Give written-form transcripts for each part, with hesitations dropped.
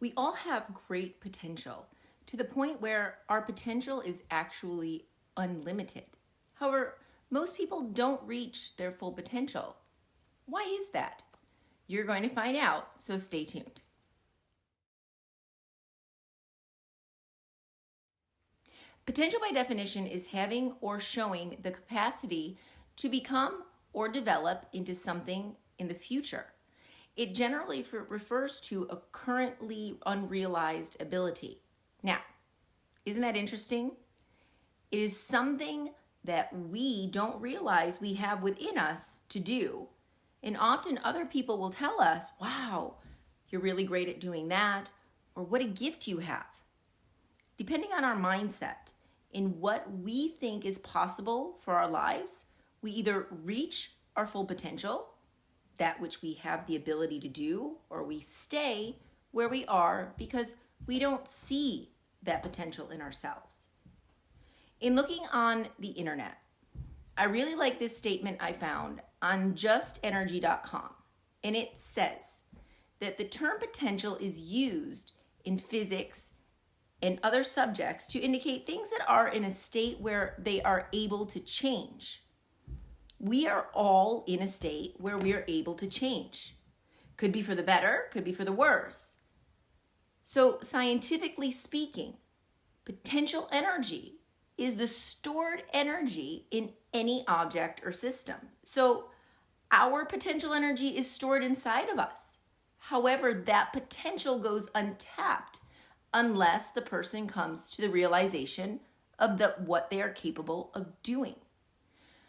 We all have great potential to the point where our potential is actually unlimited. However, most people don't reach their full potential. Why is that? You're going to find out, so stay tuned. Potential by definition is having or showing the capacity to become or develop into something in the future. It generally refers to a currently unrealized ability. Now, isn't that interesting? It is something that we don't realize we have within us to do. And often other people will tell us, wow, you're really great at doing that, or what a gift you have. Depending on our mindset in what we think is possible for our lives, we either reach our full potential, that which we have the ability to do, or we stay where we are because we don't see that potential in ourselves. In looking on the internet, I really like this statement I found on justenergy.com, and it says that the term potential is used in physics and other subjects to indicate things that are in a state where they are able to change. We are all in a state where we are able to change. Could be for the better, could be for the worse. So scientifically speaking, potential energy is the stored energy in any object or system. So our potential energy is stored inside of us. However, that potential goes untapped unless the person comes to the realization of what they are capable of doing.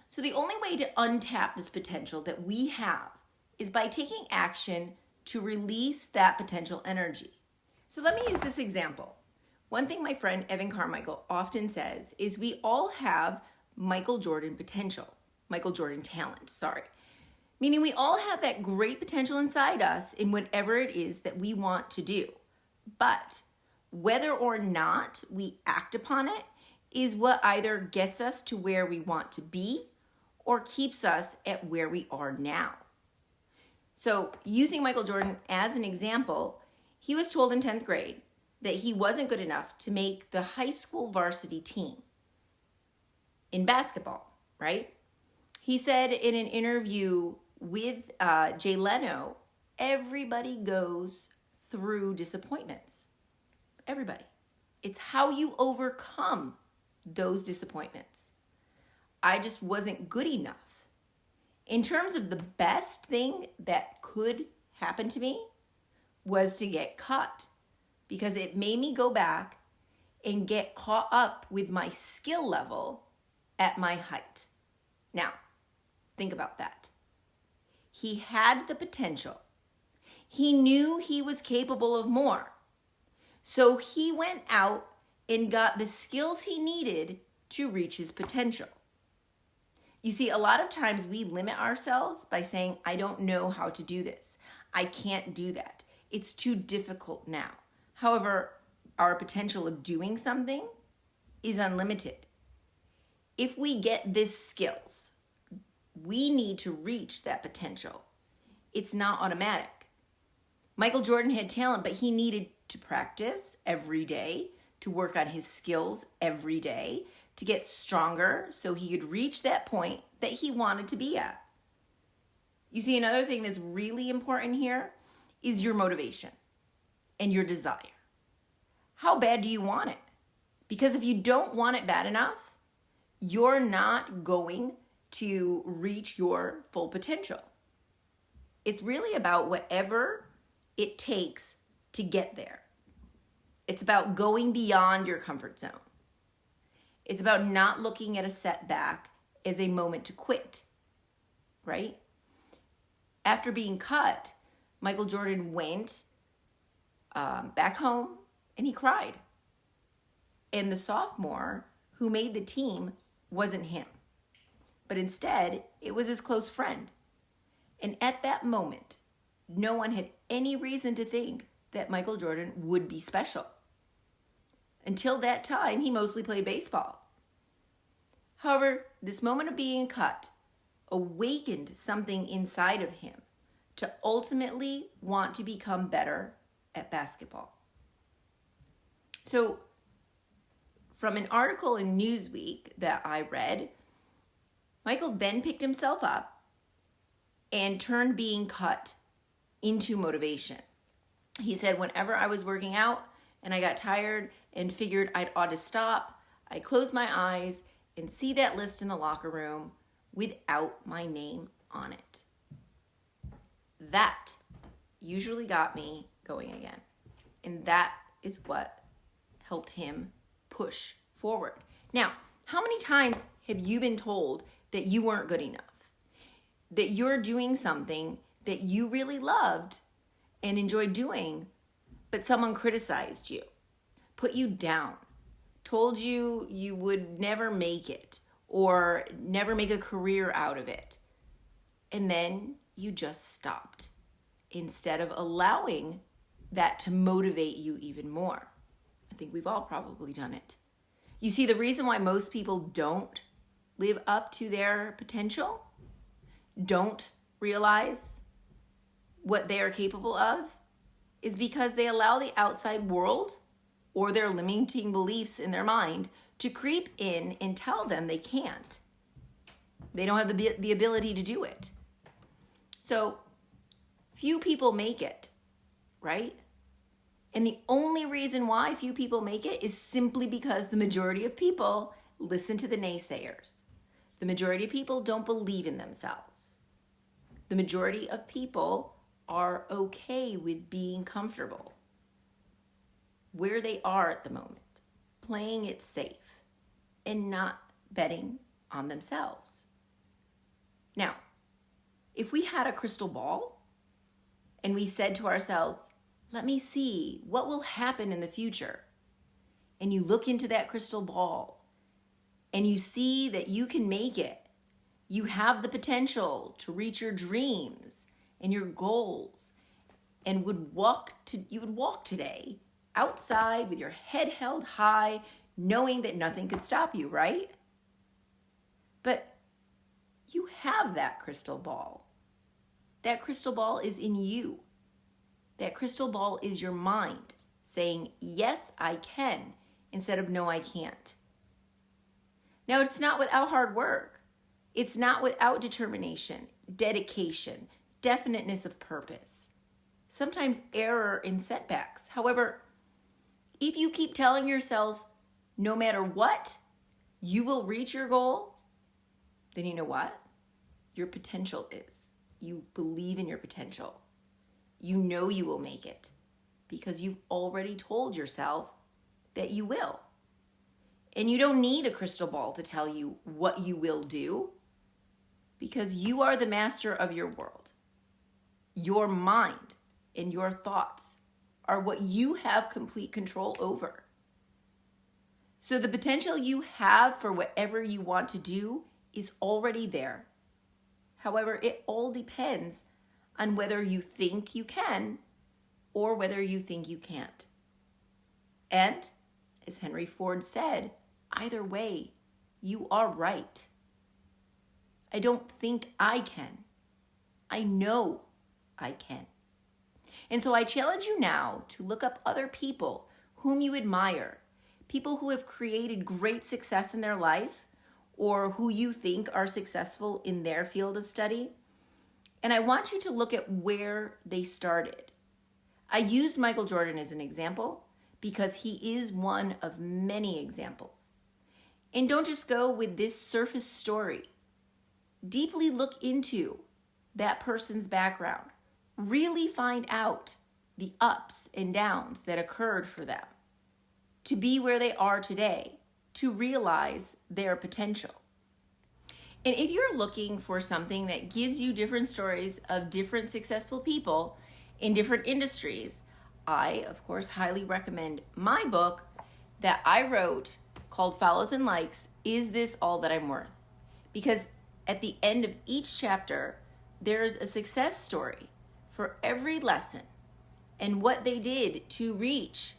So the only way to untap this potential that we have is by taking action to release that potential energy. So let me use this example. One thing my friend Evan Carmichael often says is we all have Michael Jordan talent, meaning we all have that great potential inside us in whatever it is that we want to do. But whether or not we act upon it is what either gets us to where we want to be or keeps us at where we are now. So using Michael Jordan as an example, he was told in 10th grade that he wasn't good enough to make the high school varsity team in basketball, right? He said in an interview with Jay Leno, everybody goes through disappointments. Everybody. It's how you overcome those disappointments. I just wasn't good enough. In terms of the best thing that could happen to me was to get cut, because it made me go back and get caught up with my skill level at my height. Now, think about that. He had the potential. He knew he was capable of more. So he went out and got the skills he needed to reach his potential. You see, a lot of times we limit ourselves by saying, I don't know how to do this. I can't do that. It's too difficult now. However, our potential of doing something is unlimited. If we get these skills, we need to reach that potential. It's not automatic. Michael Jordan had talent, but he needed to practice every day, to work on his skills every day, to get stronger so he could reach that point that he wanted to be at. You see, another thing that's really important here is your motivation and your desire. How bad do you want it? Because if you don't want it bad enough, you're not going to reach your full potential. It's really about whatever it takes to get there. It's about going beyond your comfort zone. It's about not looking at a setback as a moment to quit, right? After being cut, Michael Jordan went back home and he cried. And the sophomore who made the team wasn't him, but instead it was his close friend. And at that moment, no one had any reason to think that Michael Jordan would be special. Until that time, he mostly played baseball. However, this moment of being cut awakened something inside of him to ultimately want to become better at basketball. So from an article in Newsweek that I read, Michael then picked himself up and turned being cut into motivation. He said, whenever I was working out and I got tired and figured I ought to stop, I'd close my eyes and see that list in the locker room without my name on it. That usually got me going again. And that is what helped him push forward. Now, how many times have you been told that you weren't good enough? That you're doing something that you really loved and enjoyed doing, but someone criticized you, put you down, told you you would never make it or never make a career out of it. And then you just stopped instead of allowing that to motivate you even more. I think we've all probably done it. You see, the reason why most people don't live up to their potential, don't realize what they are capable of, is because they allow the outside world or their limiting beliefs in their mind to creep in and tell them they can't. They don't have the ability to do it. So few people make it, right? And the only reason why few people make it is simply because the majority of people listen to the naysayers. The majority of people don't believe in themselves. The majority of people are okay with being comfortable where they are at the moment, playing it safe and not betting on themselves. Now, if we had a crystal ball and we said to ourselves, let me see what will happen in the future, and you look into that crystal ball and you see that you can make it, you have the potential to reach your dreams and your goals, and you would walk today outside with your head held high, knowing that nothing could stop you, right? But you have that crystal ball. That crystal ball is in you. That crystal ball is your mind saying, yes, I can, instead of no, I can't. Now, it's not without hard work. It's not without determination, dedication, definiteness of purpose, sometimes error and setbacks. However, if you keep telling yourself, no matter what, you will reach your goal, then you know what? Your potential is. You believe in your potential. You know you will make it because you've already told yourself that you will. And you don't need a crystal ball to tell you what you will do because you are the master of your world. Your mind and your thoughts are what you have complete control over. So the potential you have for whatever you want to do is already there. However, it all depends on whether you think you can or whether you think you can't. And as Henry Ford said, either way, you are right. I don't think I can. I know I can. And so I challenge you now to look up other people whom you admire, people who have created great success in their life or who you think are successful in their field of study. And I want you to look at where they started. I used Michael Jordan as an example because he is one of many examples. And don't just go with this surface story. Deeply look into that person's background. Really find out the ups and downs that occurred for them to be where they are today, to realize their potential. And if you're looking for something that gives you different stories of different successful people in different industries, I, of course, highly recommend my book that I wrote called Follows and Likes, Is This All That I'm Worth? Because at the end of each chapter, there's a success story for every lesson and what they did to reach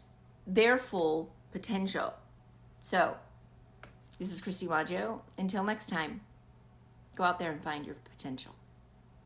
their full potential. So, this is Kristi Maggio. Until next time, go out there and find your potential.